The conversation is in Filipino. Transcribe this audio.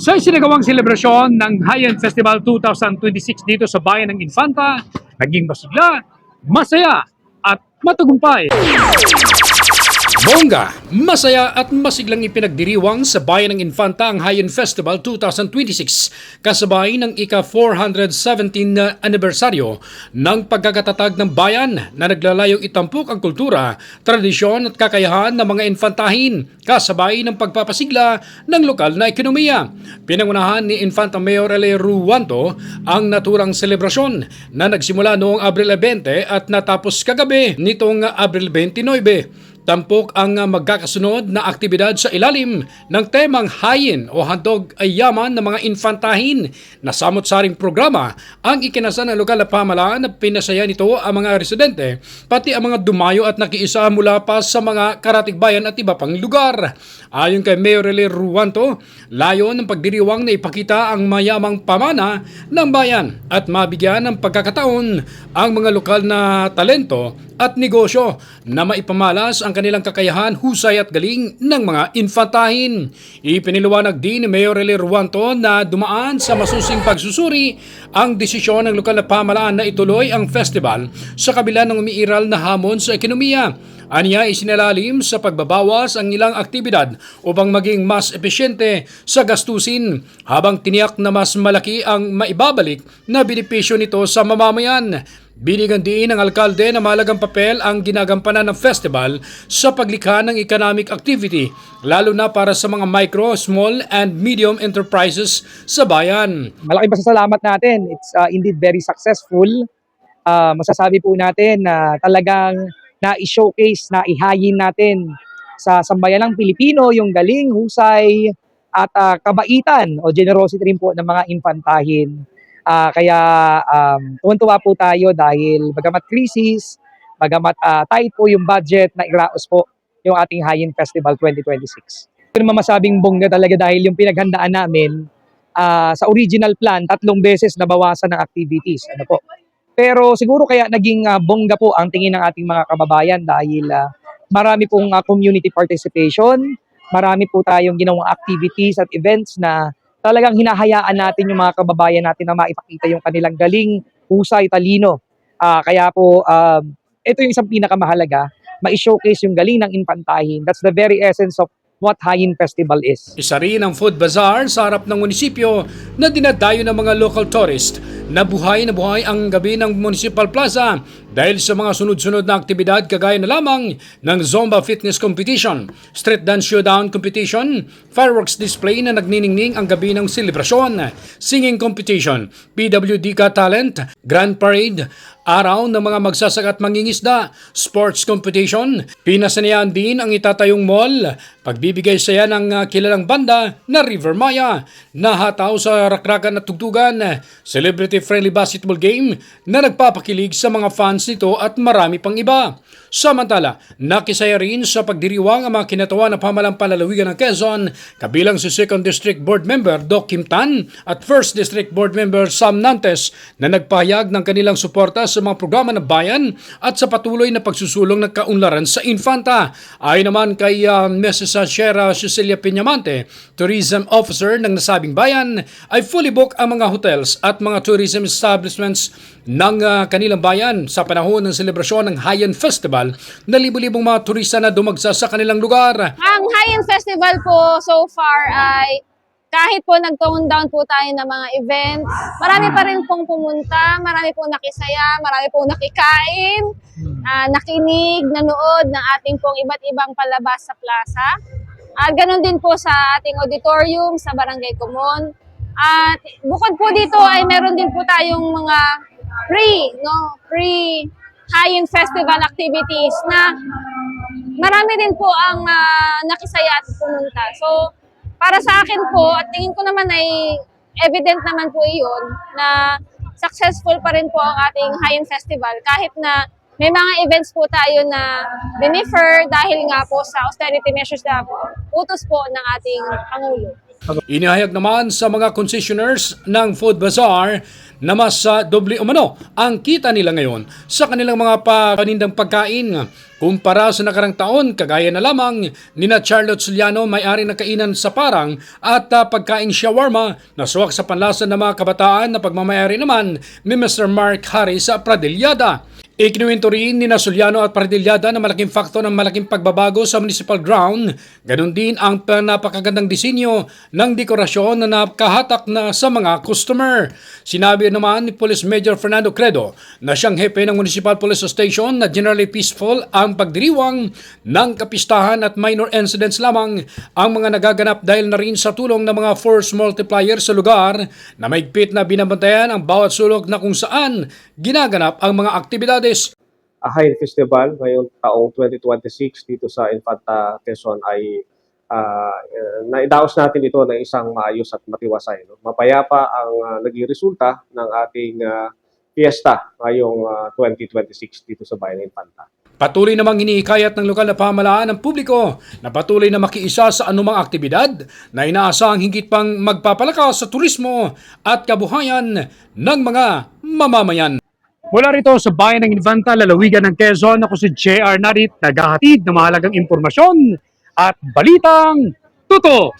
Sa isinagawang selebrasyon ng High-End Festival 2026 dito sa bayan ng Infanta, naging masigla, masaya at matagumpay. Bongga, masaya at masiglang ipinagdiriwang sa bayan ng Infanta ang High-End Festival 2026 kasabay ng ika-417 na anibersaryo ng pagkakatatag ng bayan na naglalayong itampok ang kultura, tradisyon at kakayahan ng mga infantahin kasabay ng pagpapasigla ng lokal na ekonomiya. Pinangunahan ni Infanta Mayor L.A. Ruanto ang naturang selebrasyon na nagsimula noong Abril 20 at natapos kagabi nitong Abril 29. Tampok ang magkakasunod na aktibidad sa ilalim ng temang hayin o handog ay yaman ng mga infantahin na samot-saring programa ang ikinasa ng lokal na pamahalaan na pinasaya nito ang mga residente pati ang mga dumayo at nakiisa mula pa sa mga karatigbayan at iba pang lugar. Ayon kay Mayor L. Ruanto, layo ng pagdiriwang na ipakita ang mayamang pamana ng bayan at mabigyan ng pagkakataon ang mga lokal na talento at negosyo na maipamalas ang kanilang kakayahan, husay at galing ng mga infantahin. Ipiniliwanag din ni Mayor L. Ruanto na dumaan sa masusing pagsusuri ang desisyon ng lokal na pamahalaan na ituloy ang festival sa kabila ng umiiral na hamon sa ekonomiya. Aniya isinalalim sa pagbabawas ang ilang aktibidad upang maging mas epesyente sa gastusin habang tiniyak na mas malaki ang maibabalik na benepisyo nito sa mamamayan. Binigyan din ng alkalde na mahalagang papel ang ginagampanan ng festival sa paglikha ng economic activity, lalo na para sa mga micro, small, and medium enterprises sa bayan. Malaking pasasalamat natin. It's indeed very successful. Masasabi po natin na talagang na-showcase, na ihayin natin sa sambayan ng Pilipino yung galing, husay, at kabaitan o generosity rin po ng mga infantahin. Kaya tuwan-tuwa po tayo dahil bagamat krisis, bagamat tight po yung budget na iraos po yung ating High-End Festival 2026. Ito naman masabing bongga talaga dahil yung pinaghandaan namin sa original plan, 3 beses nabawasan ng activities. Ano po? Pero siguro kaya naging bongga po ang tingin ng ating mga kababayan dahil marami pong community participation, marami po tayong ginawang activities at events na talagang hinahayaan natin yung mga kababayan natin na maipakita yung kanilang galing, husay, talino. Kaya po, ito yung isang pinakamahalaga, ma-showcase yung galing ng infantahin. That's the very essence of what High-End Festival is. Isa rin ang food bazaar sa harap ng munisipyo na dinadayo ng mga local tourist na buhay ang gabi ng Municipal Plaza dahil sa mga sunod-sunod na aktibidad kagaya na lamang ng Zumba Fitness Competition, Street Dance Showdown Competition, Fireworks Display na nagniningning ang gabi ng selebrasyon, Singing Competition, PWD Ka Talent, Grand Parade, Araw ng mga magsasaka at mangingisda, Sports Competition, pinasanayan din ang itatayong mall, pagbibigay saya ng kilalang banda na River Maya, nahataw sa rakrakan at tugtugan, celebrity-friendly basketball game na nagpapakilig sa mga fans nito at marami pang iba. Samantala, nakisaya rin sa pagdiriwang ang mga kinatawa na pamalang palalawigan ng Quezon, kabilang si 2nd District Board Member Doc Kim Tan at 1st District Board Member Sam Nantes na nagpahayag ng kanilang suporta sa mga programa ng bayan at sa patuloy na pagsusulong ng kaunlaran sa Infanta. Ayon naman kay Mrs. Shera Cecilia Piñamante, Tourism Officer ng nasabing bayan, ay fully booked ang mga hotels at mga tourism establishments ng kanilang bayan sa panahon ng selebrasyon ng High-End Festival na libo-libong mga turista na dumagsa sa kanilang lugar. Ang High-End Festival po so far ay kahit po nag-tone down po tayo ng mga events, marami pa rin pong pumunta, marami pong nakisaya, marami pong nakikain, nakinig, nanood ng ating pong iba't ibang palabas sa plaza. At ganun din po sa ating auditorium sa Barangay Kumon. At bukod po dito ay meron din po tayong mga free High-End Festival activities na marami din po ang nakisaya at pumunta. So, para sa akin po, at tingin ko naman ay evident naman po iyon na successful pa rin po ang ating High-End Festival kahit na may mga events po tayo na dinifer dahil nga po sa austerity measures na utos po ng ating Pangulo. Inihayag naman sa mga concessionaires ng Food Bazaar na mas doble umano ang kita nila ngayon sa kanilang mga panindang pagkain kumpara sa nakarang taon, kagaya na lamang ni na Charlotte Suliano, may-ari ng kainan sa Parang at pagkain shawarma na suwak sa panlasa ng mga kabataan na pagmamayari naman ni Mr. Mark Harris sa Pradillada. Ikinuwento rin ni Suliano at Pardillada na malaking faktor ng malaking pagbabago sa municipal ground. Ganon din ang napakagandang disenyo ng dekorasyon na nakahatak na sa mga customer. Sinabi naman ni Police Major Fernando Credo na siyang hepe ng Municipal Police Station na generally peaceful ang pagdiriwang ng kapistahan at minor incidents lamang ang mga nagaganap dahil na rin sa tulong ng mga force multiplier sa lugar na mahigpit na binabantayan ang bawat sulok na kung saan ginaganap ang mga aktibidades. Hayin Festival ngayong taong 2026 dito sa Infanta, Quezon ay naidaos natin ito ng isang maayos at matiwasay. No? Mapayapa ang naging resulta ng ating fiesta ngayong 2026 dito sa Bayan ng Infanta. Patuloy namang hinihikayat ng lokal na pamahalaan ng publiko na patuloy na makiisa sa anumang aktibidad na inaasahang higit pang magpapalakas sa turismo at kabuhayan ng mga mamamayan. Mula rito sa Bayan ng Infanta, lalawigan ng Quezon, ako si JR Narit, naghahatid ng mahalagang impormasyon at balitang totoo.